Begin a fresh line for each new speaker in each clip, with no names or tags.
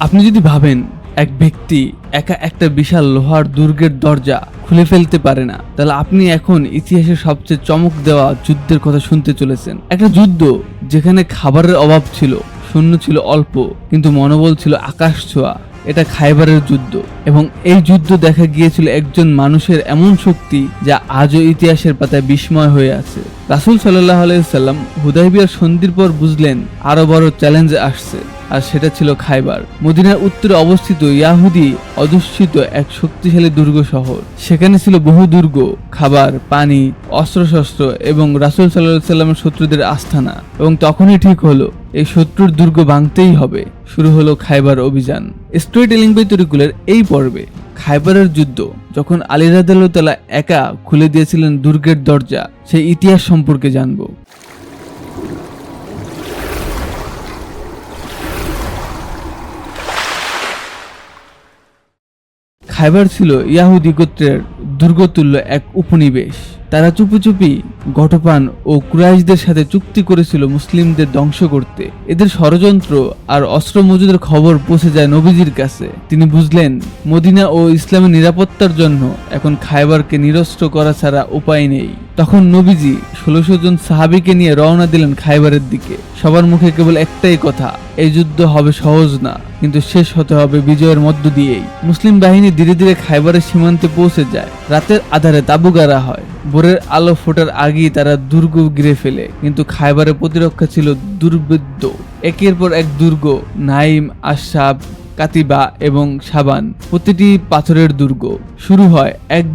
আপনি যদি ভাবেন এক ব্যক্তি একা একটা বিশাল লোহার দুর্গের দরজা খুলে ফেলতে পারে না, তাহলে আপনি এখন ইতিহাসের সবচেয়ে চমক দেওয়া যুদ্ধের কথা শুনতে চলেছেন। একটা যুদ্ধ যেখানে খাবারের অভাব ছিল, সৈন্য ছিল অল্প, কিন্তু মনোবল ছিল আকাশ ছোঁয়া। এটা খাইবারের যুদ্ধ, এবং এই যুদ্ধ দেখা গিয়েছিল একজন মানুষের এমন শক্তি যা আজও ইতিহাসের পাতায় বিস্ময় হয়ে আছে। রাসূল সাল্লাল্লাহু আলাইহি সাল্লাম হুদায়বিয়ার সন্ধির পর বুঝলেন আরো বড় চ্যালেঞ্জ আসছে, আর সেটা ছিল খাইবার। মদিনার উত্তরে অবস্থিত ইয়াহুদি অধ্যুষিত এক শক্তিশালী দুর্গ শহর। সেখানে ছিল বহু দুর্গ, খাবার, পানি, অস্ত্রশস্ত্র এবং রাসূল সাল্লাল্লাহু আলাইহি সাল্লামের শত্রুদের আস্তানা। এবং তখনই ঠিক হলো এই শত্রুর দুর্গ ভাঙতেই হবে। শুরু হলো খাইবার অভিযান। স্টোরি টেলিং বাই তরিকুলের এই পর্বে খাইবারের যুদ্ধ, যখন আলী রাদিয়াল্লাহু তাআলা একা খুলে দিয়েছিলেন দুর্গের দরজা, সেই ইতিহাস সম্পর্কে জানবো। খাইবার ছিল ইয়াহুদি গোত্রের দুর্গতুল্য এক উপনিবেশ। তারা চুপি চুপি গঠপান ও কুরাইশদের সাথে চুক্তি করেছিল মুসলিমদের ধ্বংস করতে। এদের ষড়যন্ত্র আর অস্ত্র মজুদের খবর পৌঁছে যায় নবীজির কাছে। তিনি বুঝলেন মদিনা ও ইসলামের নিরাপত্তার জন্য এখন খাইবারকে নিরস্ত্র করা ছাড়া উপায় নেই। তখন নবীজি ১৬০০ জন সাহাবীকে নিয়ে রওনা দিলেন খাইবারের দিকে। সবার মুখে কেবল একটাই কথা, এই যুদ্ধ হবে সহজ না, কিন্তু শেষ হতে হবে বিজয়ের মধ্য দিয়েই। মুসলিম বাহিনী ধীরে ধীরে খাইবারের সীমান্তে পৌঁছে যায়। রাতের আধারে তাবু গাড়া হয়। ভোরের আলো ফোটার আগেই তারা দুর্গ ঘিরে ফেলে, কিন্তু খাইবারের প্রতিরক্ষা ছিল দুর্ভেদ্য। একের পর এক দুর্গ, নাইম, আশাব, কাতিবা এবং সাবান, প্রতিটি পাথরের দুর্গ। শুরু হয় এক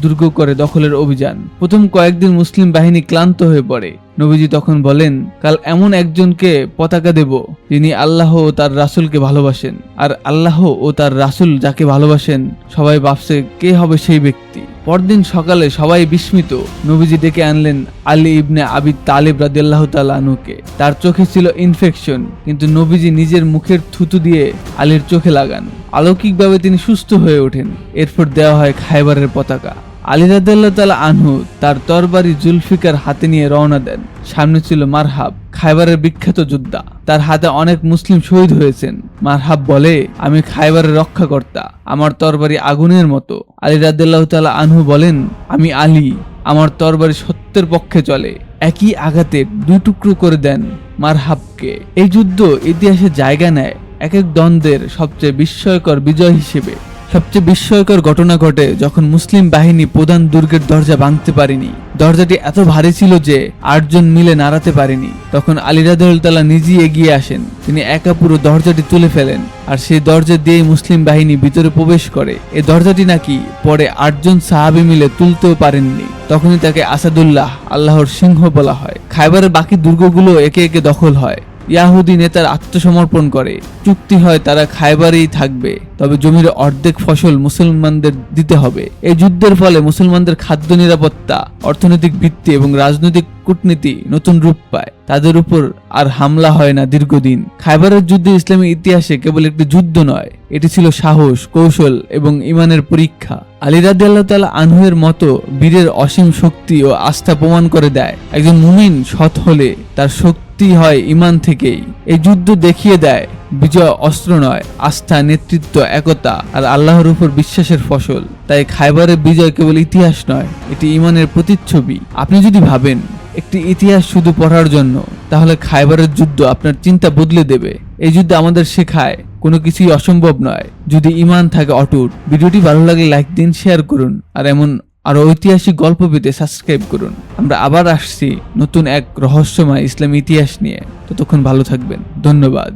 দুর্গ করে দখলের অভিযান। প্রথম কয়েকদিন মুসলিম বাহিনী ক্লান্ত হয়ে পড়ে। নবীজি তখন বলেন, কাল এমন একজনকে পতাকা দেব যিনি আল্লাহ ও তার রাসূলকে ভালোবাসেন। আর আল্লাহ ও তার রাসূল যাকে ভালোবাসেন, সবাই ভাবছে কে হবে সেই ব্যক্তি। পরদিন সকালে সবাই বিস্মিত। নবীজি ডেকে আনলেন আলী ইবনে আবি তালিব রাদিয়াল্লাহু তাআলা আনহুকে। তার চোখে ছিল ইনফেকশন, কিন্তু নবীজি নিজের মুখের থুতু দিয়ে আলীর চোখে লাগান। অলৌকিকভাবে তিনি সুস্থ হয়ে ওঠেন। এরপর দেওয়া হয় খাইবারের পতাকা। আলী রাদিয়াল্লাহু তাআলা আনহু তার তরবারি জুলফিকার হাতে নিয়ে রওনা দেন। সামনে ছিল মারহাব, খাইবারের বিখ্যাত যোদ্ধা। তার হাতে অনেক মুসলিম শহীদ হয়েছেন। মারহাব বলে, আমি খাইবারের রক্ষাকর্তা, আমার তরবারি আগুনের মতো। আলী রাদিয়াল্লাহু তাআলা আনহু বলেন, আমি আলী, আমার তরবারি সত্যের পক্ষে চলে। একই আঘাতে দুই টুকরো করে দেন মারহাবকে। এই যুদ্ধ ইতিহাসে জায়গা নেয় এক এক দ্বন্দ্বের সবচেয়ে বিস্ময়কর বিজয় হিসেবে। সবচেয়ে বিস্ময়কর ঘটনা ঘটে যখন মুসলিম বাহিনী প্রধান দুর্গের দরজা ভাঙতে পারেনি। দরজাটি এত ভারী ছিল যে ৮ জন মিলে নাড়াতে পারেনি। তখন আলী রাদিয়াল্লাহু তাআলা নিজেই এগিয়ে আসেন। তিনি একা পুরো দরজাটি তুলে ফেলেন, আর সেই দরজা দিয়েই মুসলিম বাহিনী ভিতরে প্রবেশ করে। এই দরজাটি নাকি পরে ৮ জন সাহাবী মিলে তুলতেও পারেননি। তখনই তাকে আসাদুল্লাহ, আল্লাহর সিংহ বলা হয়। খাইবারের বাকি দুর্গগুলো একে একে দখল হয়। ইয়াহুদি নেতার আত্মসমর্পণ করে। চুক্তি হয় তারা খাইবারেই থাকবে, তবে জমির অর্ধেক ফসল মুসলমানদের দিতে হবে। এই যুদ্ধের ফলে মুসলমানদের খাদ্য নিরাপত্তা, অর্থনৈতিক ভিত্তি এবং রাজনৈতিক কূটনীতি নতুন রূপ পায়। তাদের উপর আর হামলা হয় না দীর্ঘদিন। খাইবারের যুদ্ধ ইসলামের ইতিহাসে কেবল একটি যুদ্ধ নয়, এটি ছিল সাহস, কৌশল এবং ঈমানের পরীক্ষা। আলী রাদিয়াল্লাহু তাআলা আনহুর মতো বীরের অসীম শক্তি ও আস্থা প্রমাণ করে দেয়, একজন মুমিন সৎ হলে তার শক্তি হয় ঈমান থেকেই। এই যুদ্ধ দেখিয়ে দেয় বিজয় অস্ত্র নয়, আস্থা, নেতৃত্ব, একতা আর আল্লাহর উপর বিশ্বাসের ফসল। তাই খাইবারের বিজয় কেবল ইতিহাস নয়, এটি ঈমানের প্রতিচ্ছবি। আপনি যদি ভাবেন একটি ইতিহাস শুধু পড়ার জন্য, তাহলে খাইবারের যুদ্ধ আপনার চিন্তা বদলে দেবে। এই যুদ্ধ আমাদের শেখায় কোনো কিছুই অসম্ভব নয়, যদি ঈমান থাকে অটুট। ভিডিওটি ভালো লাগলে লাইক দিন, শেয়ার করুন, আর এমন আরো ঐতিহাসিক গল্প পেতে সাবস্ক্রাইব করুন। আমরা আবার আসছি নতুন এক রহস্যময় ইসলামী ইতিহাস নিয়ে। ততক্ষণ ভালো থাকবেন। ধন্যবাদ।